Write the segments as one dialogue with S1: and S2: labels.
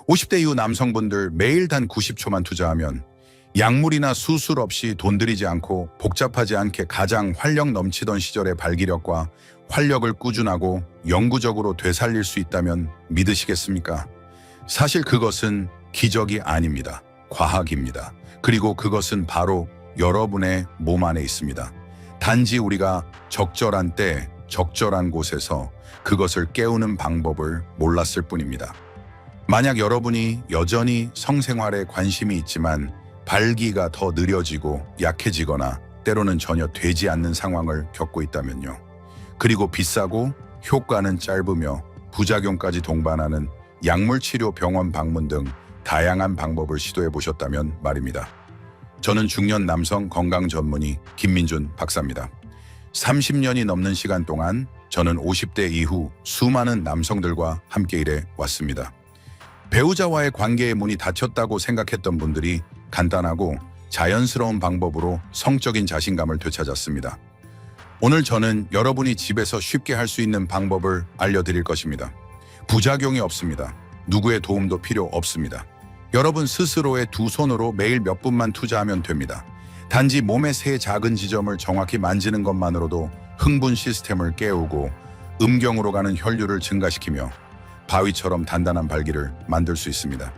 S1: 50대 이후 남성분들 매일 단 90초만 투자하면 약물이나 수술 없이 돈 들이지 않고 복잡하지 않게 가장 활력 넘치던 시절의 발기력과 활력을 꾸준하고 영구적으로 되살릴 수 있다면 믿으시겠습니까? 사실 그것은 기적이 아닙니다. 과학입니다. 그리고 그것은 바로 여러분의 몸 안에 있습니다. 단지 우리가 적절한 때, 적절한 곳에서 그것을 깨우는 방법을 몰랐을 뿐입니다. 만약 여러분이 여전히 성생활에 관심이 있지만 발기가 더 느려지고 약해지거나 때로는 전혀 되지 않는 상황을 겪고 있다면요. 그리고 비싸고 효과는 짧으며 부작용까지 동반하는 약물치료 병원 방문 등 다양한 방법을 시도해 보셨다면 말입니다. 저는 중년 남성 건강 전문의 김민준 박사입니다. 30년이 넘는 시간 동안 저는 50대 이후 수많은 남성들과 함께 일해 왔습니다. 배우자와의 관계의 문이 닫혔다고 생각했던 분들이 간단하고 자연스러운 방법으로 성적인 자신감을 되찾았습니다. 오늘 저는 여러분이 집에서 쉽게 할 수 있는 방법을 알려드릴 것입니다. 부작용이 없습니다. 누구의 도움도 필요 없습니다. 여러분 스스로의 두 손으로 매일 몇 분만 투자하면 됩니다. 단지 몸의 세 작은 지점을 정확히 만지는 것만으로도 흥분 시스템을 깨우고 음경으로 가는 혈류를 증가시키며 바위처럼 단단한 발기를 만들 수 있습니다.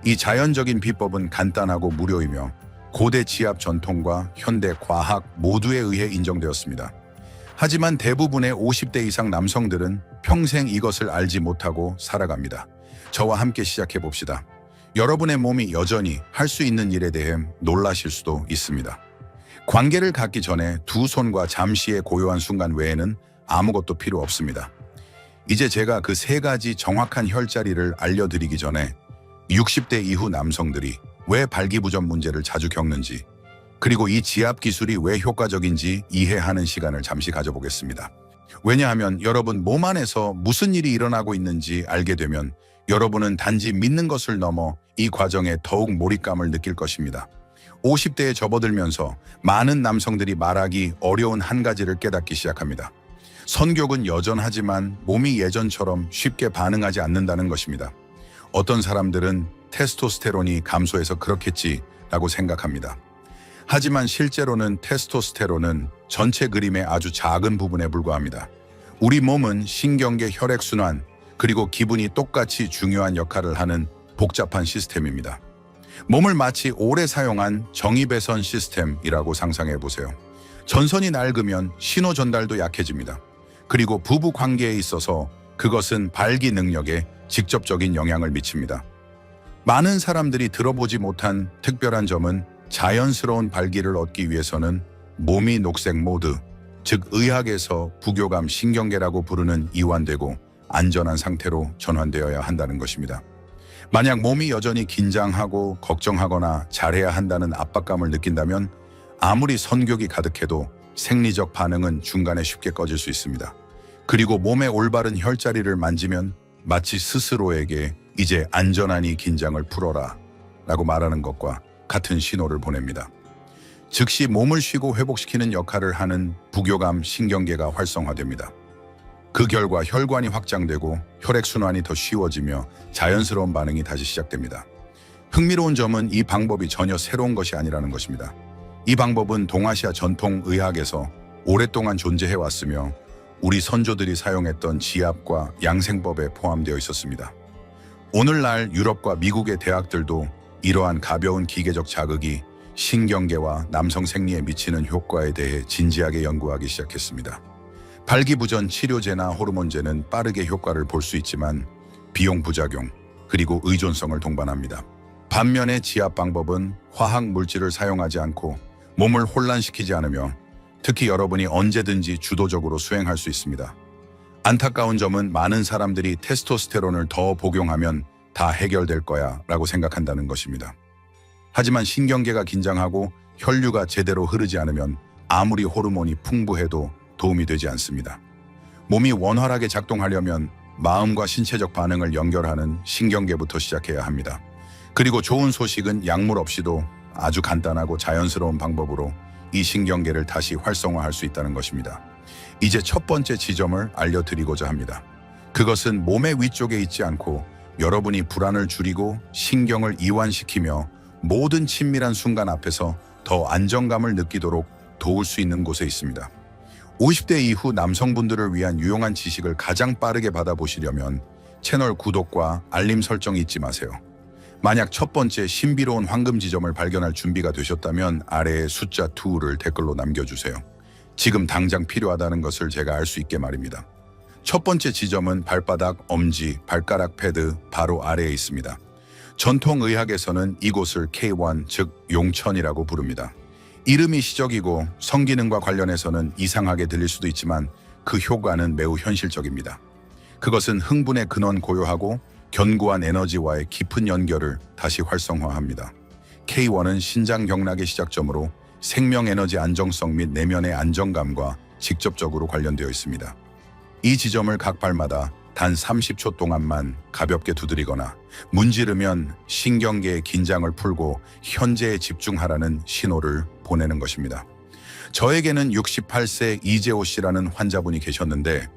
S1: 이 자연적인 비법은 간단하고 무료이며 고대 지압 전통과 현대 과학 모두에 의해 인정되었습니다. 하지만 대부분의 50대 이상 남성들은 평생 이것을 알지 못하고 살아갑니다. 저와 함께 시작해 봅시다. 여러분의 몸이 여전히 할 수 있는 일에 대해 놀라실 수도 있습니다. 관계를 갖기 전에 두 손과 잠시의 고요한 순간 외에는 아무것도 필요 없습니다. 이제 제가 그 세 가지 정확한 혈자리를 알려드리기 전에 60대 이후 남성들이 왜 발기부전 문제를 자주 겪는지, 그리고 이 지압 기술이 왜 효과적인지 이해하는 시간을 잠시 가져보겠습니다. 왜냐하면 여러분 몸 안에서 무슨 일이 일어나고 있는지 알게 되면 여러분은 단지 믿는 것을 넘어 이 과정에 더욱 몰입감을 느낄 것입니다. 50대에 접어들면서 많은 남성들이 말하기 어려운 한 가지를 깨닫기 시작합니다. 성욕은 여전하지만 몸이 예전처럼 쉽게 반응하지 않는다는 것입니다. 어떤 사람들은 테스토스테론이 감소해서 그렇겠지라고 생각합니다. 하지만 실제로는 테스토스테론은 전체 그림의 아주 작은 부분에 불과합니다. 우리 몸은 신경계, 혈액순환, 그리고 기분이 똑같이 중요한 역할을 하는 복잡한 시스템입니다. 몸을 마치 오래 사용한 정의배선 시스템이라고 상상해 보세요. 전선이 낡으면 신호 전달도 약해집니다. 그리고 부부 관계에 있어서 그것은 발기 능력에 직접적인 영향을 미칩니다. 많은 사람들이 들어보지 못한 특별한 점은 자연스러운 발기를 얻기 위해서는 몸이 녹색 모드, 즉 의학에서 부교감 신경계라고 부르는 이완되고 안전한 상태로 전환되어야 한다는 것입니다. 만약 몸이 여전히 긴장하고 걱정하거나 잘해야 한다는 압박감을 느낀다면 아무리 선격이 가득해도 생리적 반응은 중간에 쉽게 꺼질 수 있습니다. 그리고 몸의 올바른 혈자리를 만지면 마치 스스로에게 이제 안전하니 긴장을 풀어라 라고 말하는 것과 같은 신호를 보냅니다. 즉시 몸을 쉬고 회복시키는 역할을 하는 부교감 신경계가 활성화됩니다. 그 결과 혈관이 확장되고 혈액순환이 더 쉬워지며 자연스러운 반응이 다시 시작됩니다. 흥미로운 점은 이 방법이 전혀 새로운 것이 아니라는 것입니다. 이 방법은 동아시아 전통 의학에서 오랫동안 존재해왔으며 우리 선조들이 사용했던 지압과 양생법에 포함되어 있었습니다. 오늘날 유럽과 미국의 대학들도 이러한 가벼운 기계적 자극이 신경계와 남성 생리에 미치는 효과에 대해 진지하게 연구하기 시작했습니다. 발기부전 치료제나 호르몬제는 빠르게 효과를 볼 수 있지만 비용 부작용, 그리고 의존성을 동반합니다. 반면에 지압 방법은 화학 물질을 사용하지 않고 몸을 혼란시키지 않으며 특히 여러분이 언제든지 주도적으로 수행할 수 있습니다. 안타까운 점은 많은 사람들이 테스토스테론을 더 복용하면 다 해결될 거야 라고 생각한다는 것입니다. 하지만 신경계가 긴장하고 혈류가 제대로 흐르지 않으면 아무리 호르몬이 풍부해도 도움이 되지 않습니다. 몸이 원활하게 작동하려면 마음과 신체적 반응을 연결하는 신경계부터 시작해야 합니다. 그리고 좋은 소식은 약물 없이도 아주 간단하고 자연스러운 방법으로 이 신경계를 다시 활성화할 수 있다는 것입니다. 이제 첫 번째 지점을 알려드리고자 합니다. 그것은 몸의 위쪽에 있지 않고 여러분이 불안을 줄이고 신경을 이완시키며 모든 친밀한 순간 앞에서 더 안정감을 느끼도록 도울 수 있는 곳에 있습니다. 50대 이후 남성분들을 위한 유용한 지식을 가장 빠르게 받아보시려면 채널 구독과 알림 설정 잊지 마세요. 만약 첫 번째 신비로운 황금 지점을 발견할 준비가 되셨다면 아래에 숫자 2를 댓글로 남겨주세요. 지금 당장 필요하다는 것을 제가 알 수 있게 말입니다. 첫 번째 지점은 발바닥, 엄지, 발가락 패드 바로 아래에 있습니다. 전통의학에서는 이곳을 K1, 즉 용천이라고 부릅니다. 이름이 시적이고 성기능과 관련해서는 이상하게 들릴 수도 있지만 그 효과는 매우 현실적입니다. 그것은 흥분의 근원 고요하고 견고한 에너지와의 깊은 연결을 다시 활성화합니다. K1은 신장 경락의 시작점으로 생명 에너지 안정성 및 내면의 안정감과 직접적으로 관련되어 있습니다. 이 지점을 각 발마다 단 30초 동안만 가볍게 두드리거나 문지르면 신경계의 긴장을 풀고 현재에 집중하라는 신호를 보내는 것입니다. 저에게는 68세 이재호 씨라는 환자분이 계셨는데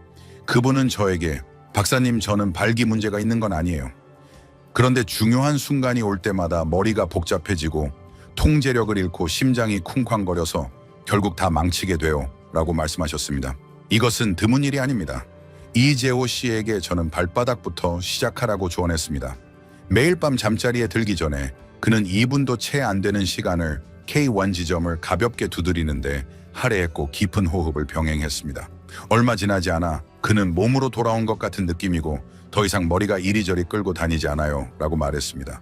S1: 그분은 저에게 박사님, 저는 발기 문제가 있는 건 아니에요. 그런데 중요한 순간이 올 때마다 머리가 복잡해지고 통제력을 잃고 심장이 쿵쾅거려서 결국 다 망치게 돼요 라고 말씀하셨습니다. 이것은 드문 일이 아닙니다. 이재호 씨에게 저는 발바닥부터 시작하라고 조언했습니다. 매일 밤 잠자리에 들기 전에 그는 2분도 채 안 되는 시간을 K1 지점을 가볍게 두드리는데 할애했고 깊은 호흡을 병행했습니다. 얼마 지나지 않아 그는 몸으로 돌아온 것 같은 느낌이고 더 이상 머리가 이리저리 끌고 다니지 않아요 라고 말했습니다.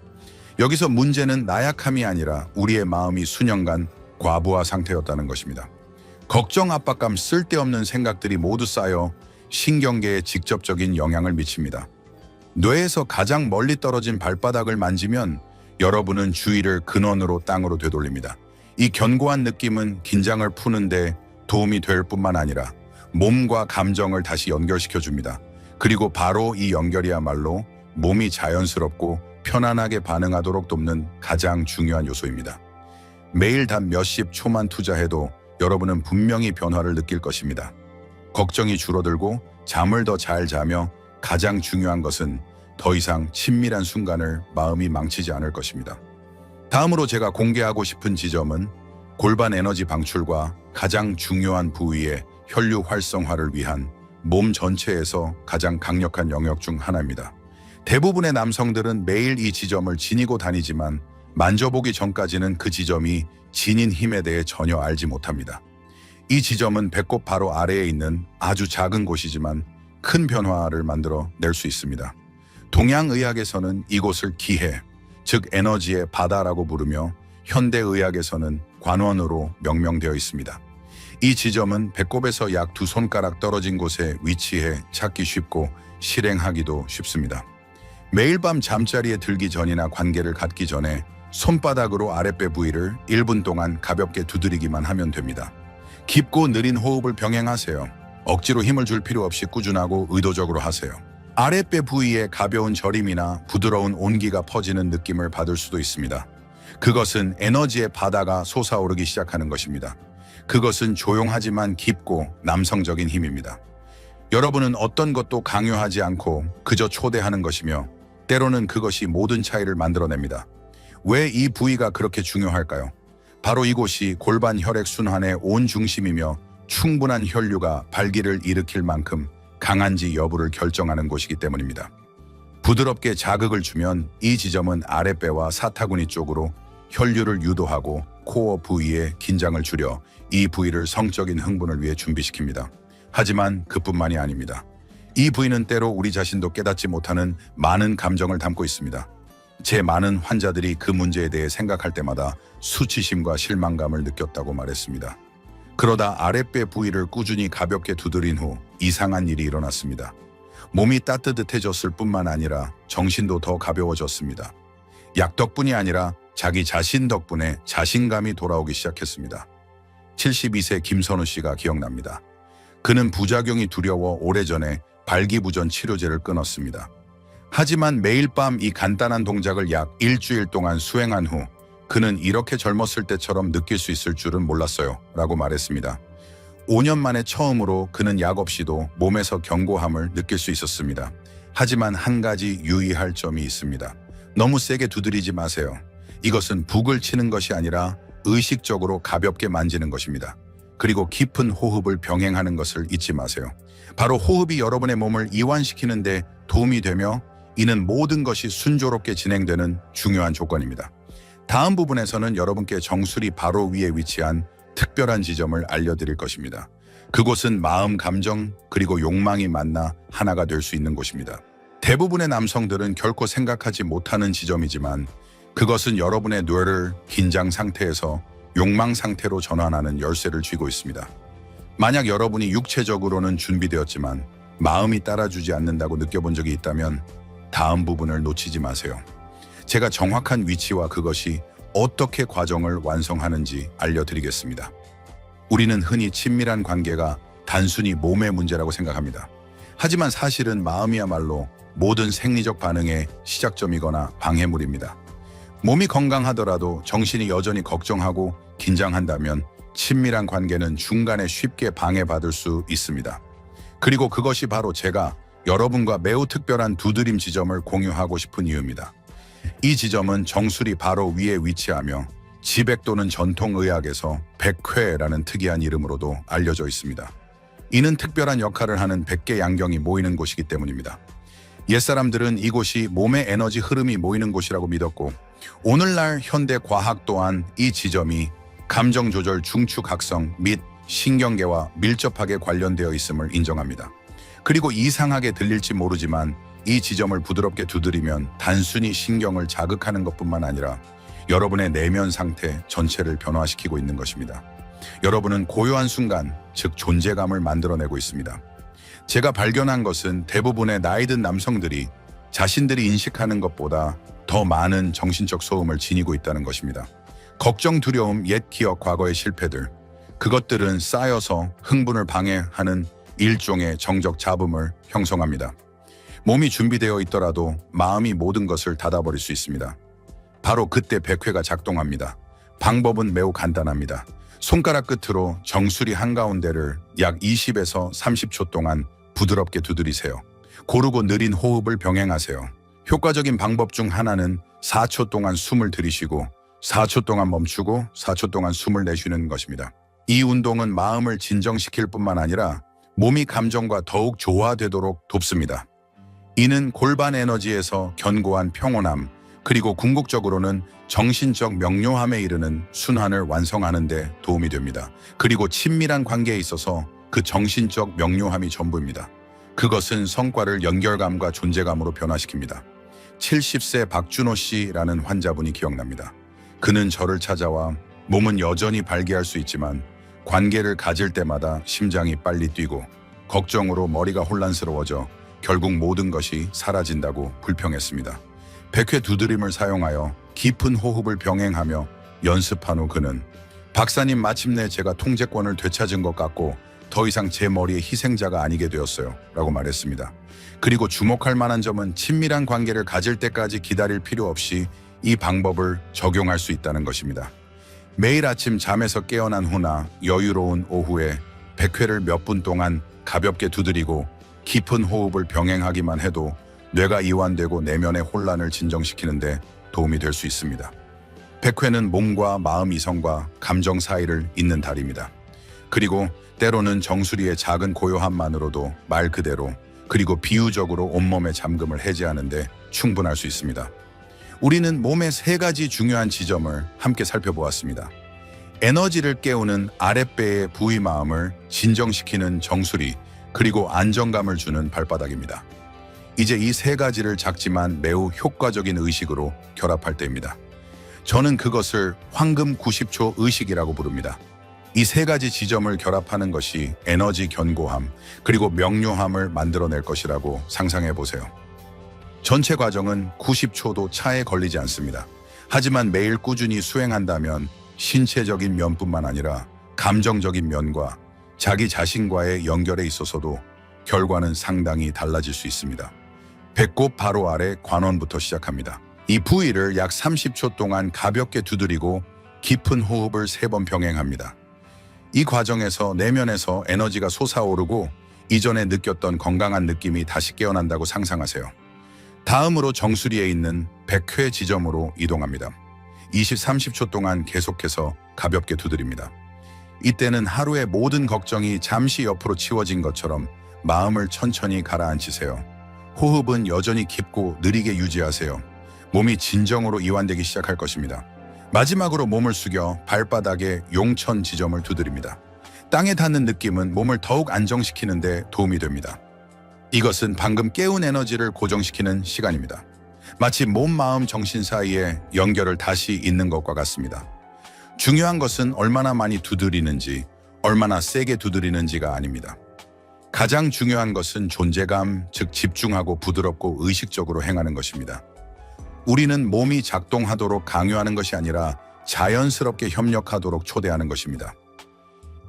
S1: 여기서 문제는 나약함이 아니라 우리의 마음이 수년간 과부하 상태였다는 것입니다. 걱정, 압박감, 쓸데없는 생각들이 모두 쌓여 신경계에 직접적인 영향을 미칩니다. 뇌에서 가장 멀리 떨어진 발바닥을 만지면 여러분은 주의를 근원으로 땅으로 되돌립니다. 이 견고한 느낌은 긴장을 푸는데 도움이 될 뿐만 아니라 몸과 감정을 다시 연결시켜줍니다. 그리고 바로 이 연결이야말로 몸이 자연스럽고 편안하게 반응하도록 돕는 가장 중요한 요소입니다. 매일 단 몇십 초만 투자해도 여러분은 분명히 변화를 느낄 것입니다. 걱정이 줄어들고 잠을 더 잘 자며 가장 중요한 것은 더 이상 친밀한 순간을 마음이 망치지 않을 것입니다. 다음으로 제가 공개하고 싶은 지점은 골반 에너지 방출과 가장 중요한 부위의 혈류 활성화를 위한 몸 전체에서 가장 강력한 영역 중 하나입니다. 대부분의 남성들은 매일 이 지점을 지니고 다니지만 만져보기 전까지는 그 지점이 지닌 힘에 대해 전혀 알지 못합니다. 이 지점은 배꼽 바로 아래에 있는 아주 작은 곳이지만 큰 변화를 만들어 낼 수 있습니다. 동양의학에서는 이곳을 기해, 즉 에너지의 바다라고 부르며 현대의학에서는 관원으로 명명되어 있습니다. 이 지점은 배꼽에서 약 2손가락 떨어진 곳에 위치해 찾기 쉽고 실행하기도 쉽습니다. 매일 밤 잠자리에 들기 전이나 관계를 갖기 전에 손바닥으로 아랫배 부위를 1분 동안 가볍게 두드리기만 하면 됩니다. 깊고 느린 호흡을 병행하세요. 억지로 힘을 줄 필요 없이 꾸준하고 의도적으로 하세요. 아랫배 부위에 가벼운 저림이나 부드러운 온기가 퍼지는 느낌을 받을 수도 있습니다. 그것은 에너지의 바다가 솟아오르기 시작하는 것입니다. 그것은 조용하지만 깊고 남성적인 힘입니다. 여러분은 어떤 것도 강요하지 않고 그저 초대하는 것이며 때로는 그것이 모든 차이를 만들어냅니다. 왜 이 부위가 그렇게 중요할까요? 바로 이곳이 골반 혈액순환의 온 중심이며 충분한 혈류가 발기를 일으킬 만큼 강한지 여부를 결정하는 곳이기 때문입니다. 부드럽게 자극을 주면 이 지점은 아랫배와 사타구니 쪽으로 혈류를 유도하고 코어 부위의 긴장을 줄여 이 부위를 성적인 흥분을 위해 준비시킵니다. 하지만 그뿐만이 아닙니다. 이 부위는 때로 우리 자신도 깨닫지 못하는 많은 감정을 담고 있습니다. 제 많은 환자들이 그 문제에 대해 생각할 때마다 수치심과 실망감을 느꼈다고 말했습니다. 그러다 아랫배 부위를 꾸준히 가볍게 두드린 후 이상한 일이 일어났습니다. 몸이 따뜻해졌을 뿐만 아니라 정신도 더 가벼워졌습니다. 약 덕분이 아니라 자기 자신 덕분에 자신감이 돌아오기 시작했습니다. 72세 김선우 씨가 기억납니다. 그는 부작용이 두려워 오래전에 발기부전 치료제를 끊었습니다. 하지만 매일 밤 이 간단한 동작을 약 일주일 동안 수행한 후 그는 이렇게 젊었을 때처럼 느낄 수 있을 줄은 몰랐어요 라고 말했습니다. 5년 만에 처음으로 그는 약 없이도 몸에서 견고함을 느낄 수 있었습니다. 하지만 한 가지 유의할 점이 있습니다. 너무 세게 두드리지 마세요. 이것은 북을 치는 것이 아니라 의식적으로 가볍게 만지는 것입니다. 그리고 깊은 호흡을 병행하는 것을 잊지 마세요. 바로 호흡이 여러분의 몸을 이완시키는데 도움이 되며 이는 모든 것이 순조롭게 진행되는 중요한 조건입니다. 다음 부분에서는 여러분께 정수리 바로 위에 위치한 특별한 지점을 알려드릴 것입니다. 그곳은 마음, 감정, 그리고 욕망이 만나 하나가 될 수 있는 곳입니다. 대부분의 남성들은 결코 생각하지 못하는 지점이지만 그것은 여러분의 뇌를 긴장 상태에서 욕망 상태로 전환하는 열쇠를 쥐고 있습니다. 만약 여러분이 육체적으로는 준비되었지만 마음이 따라주지 않는다고 느껴본 적이 있다면 다음 부분을 놓치지 마세요. 제가 정확한 위치와 그것이 어떻게 과정을 완성하는지 알려드리겠습니다. 우리는 흔히 친밀한 관계가 단순히 몸의 문제라고 생각합니다. 하지만 사실은 마음이야말로 모든 생리적 반응의 시작점이거나 방해물입니다. 몸이 건강하더라도 정신이 여전히 걱정하고 긴장한다면 친밀한 관계는 중간에 쉽게 방해받을 수 있습니다. 그리고 그것이 바로 제가 여러분과 매우 특별한 두드림 지점을 공유하고 싶은 이유입니다. 이 지점은 정수리 바로 위에 위치하며 지백 또는 전통의학에서 백회라는 특이한 이름으로도 알려져 있습니다. 이는 특별한 역할을 하는 100개 양경이 모이는 곳이기 때문입니다. 옛사람들은 이곳이 몸의 에너지 흐름이 모이는 곳이라고 믿었고 오늘날 현대 과학 또한 이 지점이 감정 조절 중추각성 및 신경계와 밀접하게 관련되어 있음을 인정합니다. 그리고 이상하게 들릴지 모르지만 이 지점을 부드럽게 두드리면 단순히 신경을 자극하는 것뿐만 아니라 여러분의 내면 상태 전체를 변화시키고 있는 것입니다. 여러분은 고요한 순간, 즉 존재감을 만들어내고 있습니다. 제가 발견한 것은 대부분의 나이 든 남성들이 자신들이 인식하는 것보다 더 많은 정신적 소음을 지니고 있다는 것입니다. 걱정, 두려움, 옛 기억, 과거의 실패들, 그것들은 쌓여서 흥분을 방해하는 일종의 정적 잡음을 형성합니다. 몸이 준비되어 있더라도 마음이 모든 것을 닫아버릴 수 있습니다. 바로 그때 백회가 작동합니다. 방법은 매우 간단합니다. 손가락 끝으로 정수리 한가운데를 약 20에서 30초 동안 부드럽게 두드리세요. 고르고 느린 호흡을 병행하세요. 효과적인 방법 중 하나는 4초 동안 숨을 들이쉬고 4초 동안 멈추고 4초 동안 숨을 내쉬는 것입니다. 이 운동은 마음을 진정시킬 뿐만 아니라 몸이 감정과 더욱 조화되도록 돕습니다. 이는 골반 에너지에서 견고한 평온함, 그리고 궁극적으로는 정신적 명료함에 이르는 순환을 완성하는 데 도움이 됩니다. 그리고 친밀한 관계에 있어서 그 정신적 명료함이 전부입니다. 그것은 성과를 연결감과 존재감으로 변화시킵니다. 70세 박준호 씨라는 환자분이 기억납니다. 그는 저를 찾아와 몸은 여전히 발기할 수 있지만 관계를 가질 때마다 심장이 빨리 뛰고 걱정으로 머리가 혼란스러워져 결국 모든 것이 사라진다고 불평했습니다. 100회 두드림을 사용하여 깊은 호흡을 병행하며 연습한 후 그는 박사님, 마침내 제가 통제권을 되찾은 것 같고 더 이상 제 머리의 희생자가 아니게 되었어요 라고 말했습니다. 그리고 주목할 만한 점은 친밀한 관계를 가질 때까지 기다릴 필요 없이 이 방법을 적용할 수 있다는 것입니다. 매일 아침 잠에서 깨어난 후나 여유로운 오후에 100회를 몇 분 동안 가볍게 두드리고 깊은 호흡을 병행하기만 해도 뇌가 이완되고 내면의 혼란을 진정시키는데 도움이 될 수 있습니다. 100회는 몸과 마음, 이성과 감정 사이를 잇는 다리입니다. 그리고 때로는 정수리의 작은 고요함만으로도 말 그대로 그리고 비유적으로 온몸의 잠금을 해제하는 데 충분할 수 있습니다. 우리는 몸의 3가지 중요한 지점을 함께 살펴보았습니다. 에너지를 깨우는 아랫배의 부위, 마음을 진정시키는 정수리, 그리고 안정감을 주는 발바닥입니다. 이제 이 3가지를 작지만 매우 효과적인 의식으로 결합할 때입니다. 저는 그것을 황금 90초 의식이라고 부릅니다. 이 3가지 지점을 결합하는 것이 에너지 견고함, 그리고 명료함을 만들어낼 것이라고 상상해 보세요. 전체 과정은 90초도 차에 걸리지 않습니다. 하지만 매일 꾸준히 수행한다면 신체적인 면뿐만 아니라 감정적인 면과 자기 자신과의 연결에 있어서도 결과는 상당히 달라질 수 있습니다. 배꼽 바로 아래 관원부터 시작합니다. 이 부위를 약 30초 동안 가볍게 두드리고 깊은 호흡을 3번 병행합니다. 이 과정에서 내면에서 에너지가 솟아오르고 이전에 느꼈던 건강한 느낌이 다시 깨어난다고 상상하세요. 다음으로 정수리에 있는 백회 지점으로 이동합니다. 20-30초 동안 계속해서 가볍게 두드립니다. 이때는 하루의 모든 걱정이 잠시 옆으로 치워진 것처럼 마음을 천천히 가라앉히세요. 호흡은 여전히 깊고 느리게 유지하세요. 몸이 진정으로 이완되기 시작할 것입니다. 마지막으로 몸을 숙여 발바닥에 용천 지점을 두드립니다. 땅에 닿는 느낌은 몸을 더욱 안정시키는 데 도움이 됩니다. 이것은 방금 깨운 에너지를 고정시키는 시간입니다. 마치 몸, 마음, 정신 사이에 연결을 다시 잇는 것과 같습니다. 중요한 것은 얼마나 많이 두드리는지, 얼마나 세게 두드리는지가 아닙니다. 가장 중요한 것은 존재감, 즉 집중하고 부드럽고 의식적으로 행하는 것입니다. 우리는 몸이 작동하도록 강요하는 것이 아니라 자연스럽게 협력하도록 초대하는 것입니다.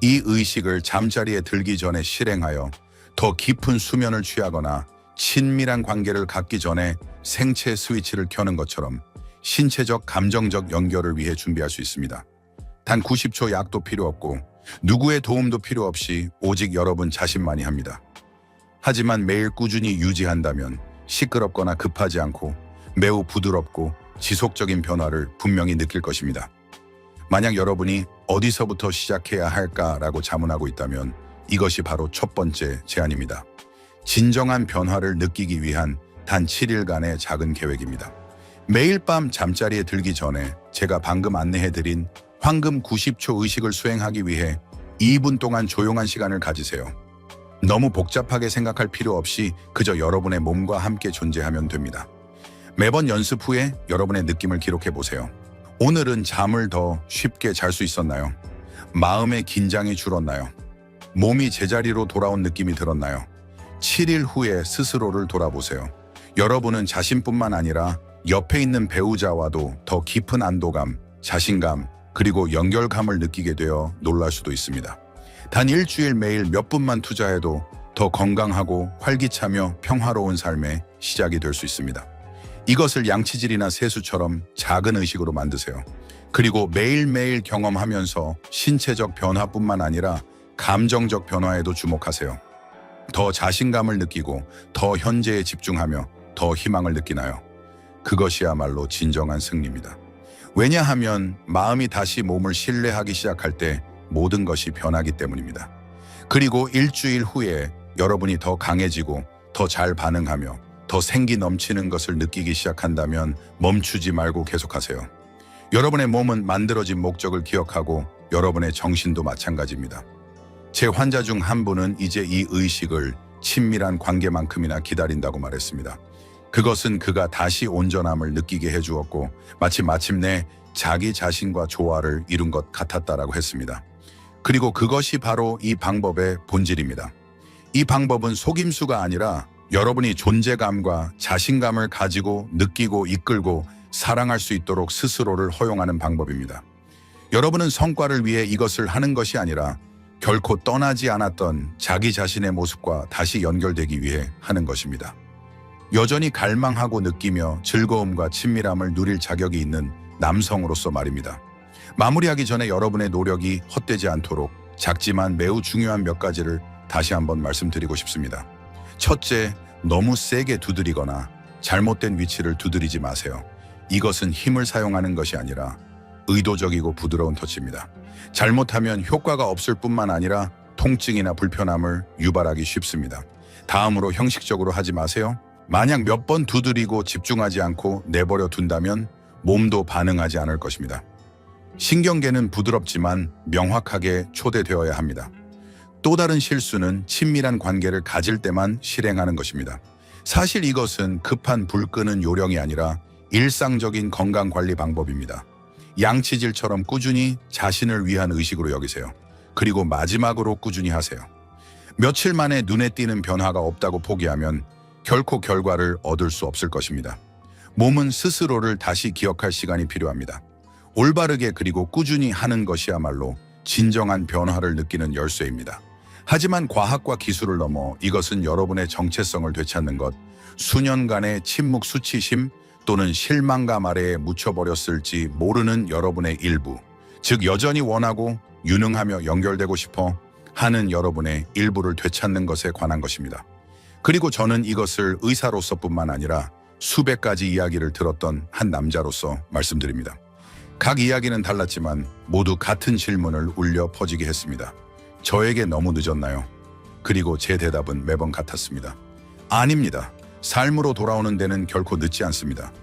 S1: 이 의식을 잠자리에 들기 전에 실행하여 더 깊은 수면을 취하거나 친밀한 관계를 갖기 전에 생체 스위치를 켜는 것처럼 신체적, 감정적 연결을 위해 준비할 수 있습니다. 단 90초 약도 필요 없고 누구의 도움도 필요 없이 오직 여러분 자신만이 합니다. 하지만 매일 꾸준히 유지한다면 시끄럽거나 급하지 않고 매우 부드럽고 지속적인 변화를 분명히 느낄 것입니다. 만약 여러분이 어디서부터 시작해야 할까라고 자문하고 있다면 이것이 바로 첫 번째 제안입니다. 진정한 변화를 느끼기 위한 단 7일간의 작은 계획입니다. 매일 밤 잠자리에 들기 전에 제가 방금 안내해드린 황금 90초 의식을 수행하기 위해 2분 동안 조용한 시간을 가지세요. 너무 복잡하게 생각할 필요 없이 그저 여러분의 몸과 함께 존재하면 됩니다. 매번 연습 후에 여러분의 느낌을 기록해 보세요. 오늘은 잠을 더 쉽게 잘 수 있었나요? 마음의 긴장이 줄었나요? 몸이 제자리로 돌아온 느낌이 들었나요? 7일 후에 스스로를 돌아보세요. 여러분은 자신뿐만 아니라 옆에 있는 배우자와도 더 깊은 안도감, 자신감, 그리고 연결감을 느끼게 되어 놀랄 수도 있습니다. 단 일주일 매일 몇 분만 투자해도 더 건강하고 활기차며 평화로운 삶의 시작이 될 수 있습니다. 이것을 양치질이나 세수처럼 작은 의식으로 만드세요. 그리고 매일매일 경험하면서 신체적 변화뿐만 아니라 감정적 변화에도 주목하세요. 더 자신감을 느끼고 더 현재에 집중하며 더 희망을 느끼나요? 그것이야말로 진정한 승리입니다. 왜냐하면 마음이 다시 몸을 신뢰하기 시작할 때 모든 것이 변하기 때문입니다. 그리고 일주일 후에 여러분이 더 강해지고 더 잘 반응하며 더 생기 넘치는 것을 느끼기 시작한다면 멈추지 말고 계속하세요. 여러분의 몸은 만들어진 목적을 기억하고 여러분의 정신도 마찬가지입니다. 제 환자 중 한 분은 이제 이 의식을 친밀한 관계만큼이나 기다린다고 말했습니다. 그것은 그가 다시 온전함을 느끼게 해주었고 마치 마침내 자기 자신과 조화를 이룬 것 같았다라고 했습니다. 그리고 그것이 바로 이 방법의 본질입니다. 이 방법은 속임수가 아니라 여러분이 존재감과 자신감을 가지고 느끼고 이끌고 사랑할 수 있도록 스스로를 허용하는 방법입니다. 여러분은 성과를 위해 이것을 하는 것이 아니라 결코 떠나지 않았던 자기 자신의 모습과 다시 연결되기 위해 하는 것입니다. 여전히 갈망하고 느끼며 즐거움과 친밀함을 누릴 자격이 있는 남성으로서 말입니다. 마무리하기 전에 여러분의 노력이 헛되지 않도록 작지만 매우 중요한 몇 가지를 다시 한번 말씀드리고 싶습니다. 첫째, 너무 세게 두드리거나 잘못된 위치를 두드리지 마세요. 이것은 힘을 사용하는 것이 아니라 의도적이고 부드러운 터치입니다. 잘못하면 효과가 없을 뿐만 아니라 통증이나 불편함을 유발하기 쉽습니다. 다음으로 형식적으로 하지 마세요. 만약 몇 번 두드리고 집중하지 않고 내버려 둔다면 몸도 반응하지 않을 것입니다. 신경계는 부드럽지만 명확하게 초대되어야 합니다. 또 다른 실수는 친밀한 관계를 가질 때만 실행하는 것입니다. 사실 이것은 급한 불 끄는 요령이 아니라 일상적인 건강관리 방법입니다. 양치질처럼 꾸준히 자신을 위한 의식으로 여기세요. 그리고 마지막으로 꾸준히 하세요. 며칠 만에 눈에 띄는 변화가 없다고 포기하면 결코 결과를 얻을 수 없을 것입니다. 몸은 스스로를 다시 기억할 시간이 필요합니다. 올바르게 그리고 꾸준히 하는 것이야말로 진정한 변화를 느끼는 열쇠입니다. 하지만 과학과 기술을 넘어 이것은 여러분의 정체성을 되찾는 것, 수년간의 침묵 수치심 또는 실망감 아래에 묻혀버렸을지 모르는 여러분의 일부, 즉 여전히 원하고 유능하며 연결되고 싶어 하는 여러분의 일부를 되찾는 것에 관한 것입니다. 그리고 저는 이것을 의사로서뿐만 아니라 수백 가지 이야기를 들었던 한 남자로서 말씀드립니다. 각 이야기는 달랐지만 모두 같은 질문을 울려 퍼지게 했습니다. 저에게 너무 늦었나요? 그리고 제 대답은 매번 같았습니다. 아닙니다. 삶으로 돌아오는 데는 결코 늦지 않습니다.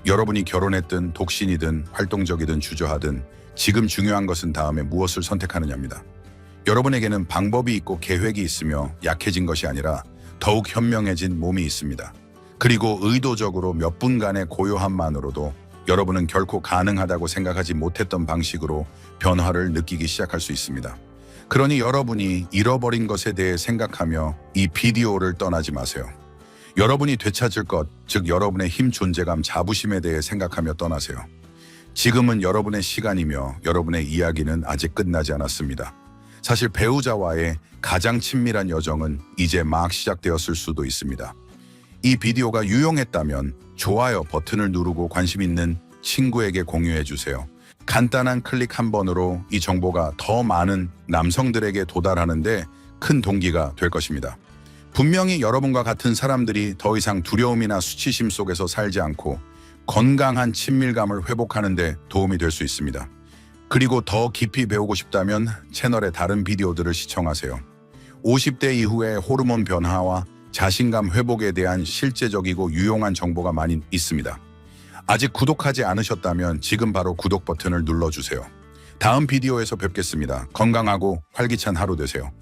S1: 여러분이 결혼했든 독신이든 활동적이든 주저하든 지금 중요한 것은 다음에 무엇을 선택하느냐입니다. 여러분에게는 방법이 있고 계획이 있으며 약해진 것이 아니라 더욱 현명해진 몸이 있습니다. 그리고 의도적으로 몇 분간의 고요함만으로도 여러분은 결코 가능하다고 생각하지 못했던 방식으로 변화를 느끼기 시작할 수 있습니다. 그러니 여러분이 잃어버린 것에 대해 생각하며 이 비디오를 떠나지 마세요. 여러분이 되찾을 것, 즉 여러분의 힘, 존재감, 자부심에 대해 생각하며 떠나세요. 지금은 여러분의 시간이며 여러분의 이야기는 아직 끝나지 않았습니다. 사실 배우자와의 가장 친밀한 여정은 이제 막 시작되었을 수도 있습니다. 이 비디오가 유용했다면 좋아요 버튼을 누르고 관심 있는 친구에게 공유해 주세요. 간단한 클릭 한 번으로 이 정보가 더 많은 남성들에게 도달하는데 큰 동기가 될 것입니다. 분명히 여러분과 같은 사람들이 더 이상 두려움이나 수치심 속에서 살지 않고 건강한 친밀감을 회복하는 데 도움이 될 수 있습니다. 그리고 더 깊이 배우고 싶다면 채널의 다른 비디오들을 시청하세요. 50대 이후의 호르몬 변화와 자신감 회복에 대한 실제적이고 유용한 정보가 많이 있습니다. 아직 구독하지 않으셨다면 지금 바로 구독 버튼을 눌러주세요. 다음 비디오에서 뵙겠습니다. 건강하고 활기찬 하루 되세요.